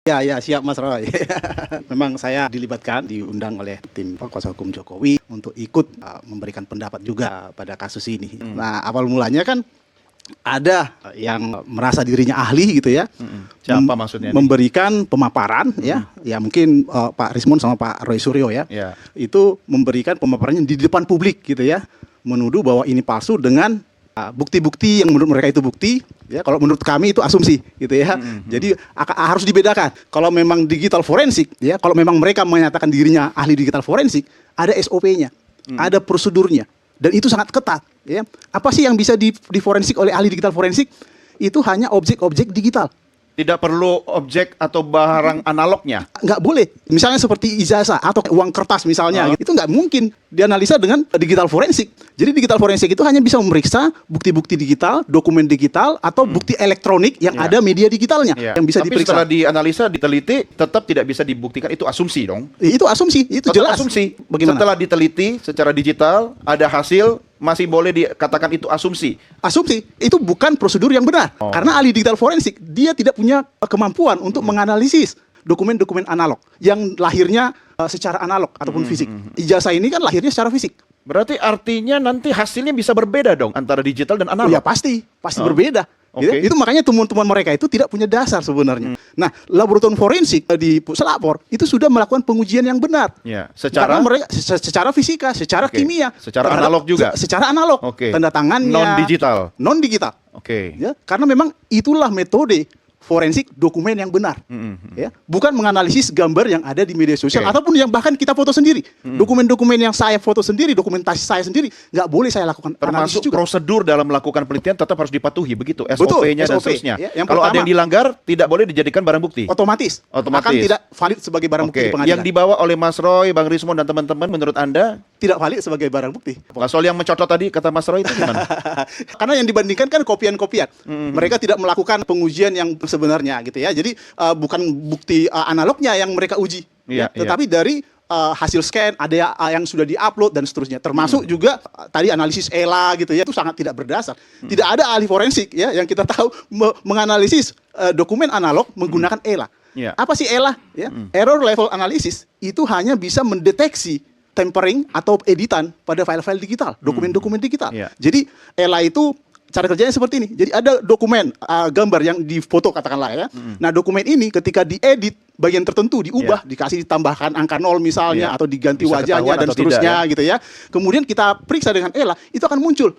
Ya, ya, siap Mas Roy. Memang saya dilibatkan, diundang oleh tim kuasa hukum Jokowi untuk ikut memberikan pendapat juga pada kasus ini. Nah, awal mulanya kan ada yang merasa dirinya ahli gitu ya. Siapa maksudnya? Memberikan pemaparan ya. Ya mungkin Pak Rismon sama Pak Roy Suryo ya. Itu memberikan pemaparannya di depan publik gitu ya. Menuduh bahwa ini palsu dengan bukti-bukti yang menurut mereka itu bukti, ya kalau menurut kami itu asumsi, gitu ya. Jadi harus dibedakan. Kalau memang digital forensik, ya kalau memang mereka menyatakan dirinya ahli digital forensik, ada SOP-nya, ada prosedurnya, dan itu sangat ketat. Ya, apa sih yang bisa di forensik oleh ahli digital forensik? Itu hanya objek-objek digital. Tidak perlu objek atau barang analognya? Nggak boleh. Misalnya seperti ijazah atau uang kertas misalnya. Itu nggak mungkin dianalisa dengan digital forensik. Jadi digital forensik itu hanya bisa memeriksa bukti-bukti digital, dokumen digital, atau bukti elektronik yang ada media digitalnya. Yang bisa Tapi diperiksa. setelah dianalisa, diteliti, tetap tidak bisa dibuktikan. Itu asumsi dong? Itu asumsi, itu Tetap jelas. asumsi. Bagaimana? Setelah diteliti secara digital, ada hasil, masih boleh dikatakan itu asumsi. Asumsi itu bukan prosedur yang benar. Karena ahli digital forensik dia tidak punya kemampuan untuk menganalisis dokumen-dokumen analog yang lahirnya secara analog ataupun fisik. Ijazah ini kan lahirnya secara fisik. Berarti artinya nanti hasilnya bisa berbeda dong antara digital dan analog? Ya pasti berbeda. Gitu. Oke. Itu makanya temuan-temuan mereka itu tidak punya dasar sebenarnya. Nah, laboratorium forensik di Puslapor itu sudah melakukan pengujian yang benar. Ya, Karena mereka secara fisika, secara kimia, secara analog juga. Secara analog. Tanda tangannya non digital. Ya, karena memang itulah metode forensik dokumen yang benar, ya, bukan menganalisis gambar yang ada di media sosial ataupun yang bahkan kita foto sendiri. Dokumen-dokumen yang saya foto sendiri, dokumentasi saya sendiri, nggak boleh saya lakukan analisis termasuk juga. Prosedur dalam melakukan penelitian tetap harus dipatuhi, begitu SOP-nya dan seterusnya. Ya, kalau ada yang dilanggar, tidak boleh dijadikan barang bukti. Otomatis akan tidak valid sebagai barang bukti di pengadilan. Yang dibawa oleh Mas Roy, Bang Rismon dan teman-teman, menurut Anda tidak valid sebagai barang bukti. Nah, soal yang mencocok tadi kata Mas Roy itu gimana? Karena yang dibandingkan kan kopian-kopian. Mereka tidak melakukan pengujian yang sebenarnya gitu ya. Jadi bukan bukti analognya yang mereka uji, tetapi dari hasil scan ada yang sudah diupload dan seterusnya. Termasuk juga tadi analisis ELA gitu ya, itu sangat tidak berdasar. Tidak ada ahli forensik ya yang kita tahu menganalisis dokumen analog menggunakan ELA. Apa sih ELA? Ya, error level analysis itu hanya bisa mendeteksi tempering atau editan pada file-file digital, dokumen-dokumen digital. Jadi ELA itu cara kerjanya seperti ini. Jadi ada dokumen gambar yang difoto katakanlah ya. Nah, dokumen ini ketika diedit bagian tertentu diubah, dikasih ditambahkan angka 0 misalnya atau diganti bisa wajahnya dan seterusnya gitu ya. Kemudian kita periksa dengan ELA, itu akan muncul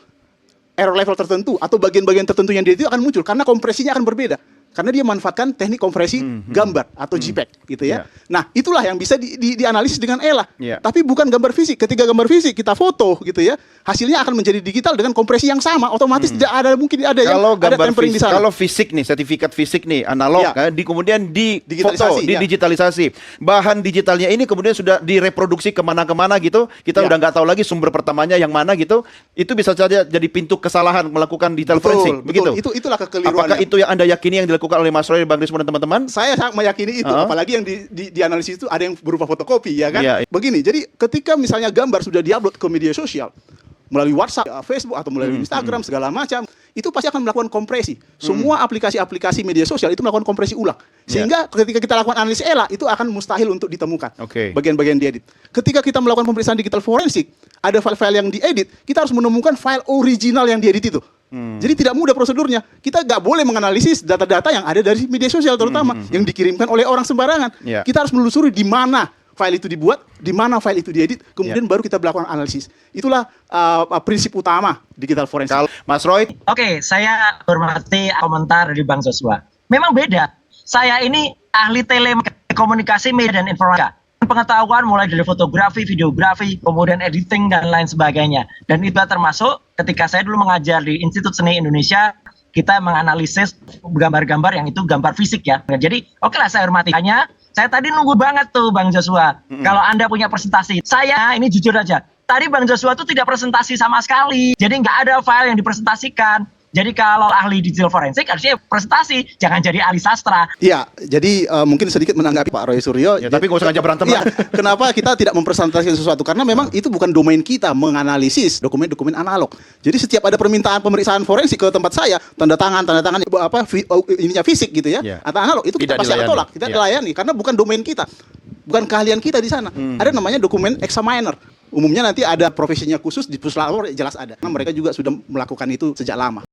error level tertentu atau bagian-bagian tertentu yang diedit akan muncul karena kompresinya akan berbeda. Karena dia manfaatkan teknik kompresi gambar atau JPEG gitu ya. Nah, itulah yang bisa dianalisis dengan ELA. Tapi bukan gambar fisik. Ketika gambar fisik kita foto gitu ya, hasilnya akan menjadi digital dengan kompresi yang sama. Otomatis tidak ada mungkin ada kalau yang ada tempering di sana. Kalau fisik nih, sertifikat fisik nih analog kemudian digitalisasi, digitalisasi. Bahan digitalnya ini kemudian sudah direproduksi kemana-kemana gitu. Kita udah nggak tahu lagi sumber pertamanya yang mana gitu. Itu bisa saja jadi pintu kesalahan melakukan digital forensik. Begitu. Itulah kekeliruan. Apakah itu yang Anda yakini yang dilakukan oleh Mas Roy, Bang Rismon dan teman-teman? Saya sangat meyakini itu, apalagi yang dianalisis itu ada yang berupa fotokopi ya kan. Begini, jadi ketika misalnya gambar sudah diupload ke media sosial melalui WhatsApp, Facebook atau melalui Instagram segala macam, itu pasti akan melakukan kompresi. Semua aplikasi-aplikasi media sosial itu melakukan kompresi ulang. Sehingga ketika kita lakukan analisis ELA itu akan mustahil untuk ditemukan bagian-bagian diedit. Ketika kita melakukan pemeriksaan digital forensik, ada file-file yang diedit, kita harus menemukan file original yang diedit itu. Jadi tidak mudah prosedurnya. Kita nggak boleh menganalisis data-data yang ada dari media sosial terutama yang dikirimkan oleh orang sembarangan. Kita harus menelusuri di mana file itu dibuat, di mana file itu diedit, kemudian baru kita melakukan analisis. Itulah prinsip utama digital forensik. Mas Roy? Oke, saya hormati komentar dari Bang Joshua. Memang beda. Saya ini ahli telekomunikasi, media dan informatika. Pengetahuan mulai dari fotografi, videografi, kemudian editing dan lain sebagainya. Dan itu termasuk ketika saya dulu mengajar di Institut Seni Indonesia, kita menganalisis gambar-gambar yang itu gambar fisik ya. Jadi oke lah saya hormati. Hanya saya tadi nunggu banget tuh Bang Joshua. Kalau Anda punya presentasi, saya ini jujur aja. Tadi Bang Joshua tuh tidak presentasi sama sekali. Jadi nggak ada file yang dipresentasikan. Jadi kalau ahli digital forensik harusnya presentasi, jangan jadi ahli sastra. Iya, jadi mungkin sedikit menanggapi Pak Roy Suryo. Ya, tapi nggak usah ngajak berantem Iya, lah. kenapa kita tidak mempresentasikan sesuatu? Karena memang itu bukan domain kita menganalisis dokumen-dokumen analog. Jadi setiap ada permintaan pemeriksaan forensik ke tempat saya, tanda tangan ininya fisik gitu ya, Iya. atau analog itu kita Tidak pasti akan dilayani. tolak. Kita Iya. layani karena bukan domain kita. Bukan keahlian kita di sana. Ada namanya dokumen examiner. Umumnya nanti ada profesinya khusus di puslapor jelas ada. Nah, mereka juga sudah melakukan itu sejak lama.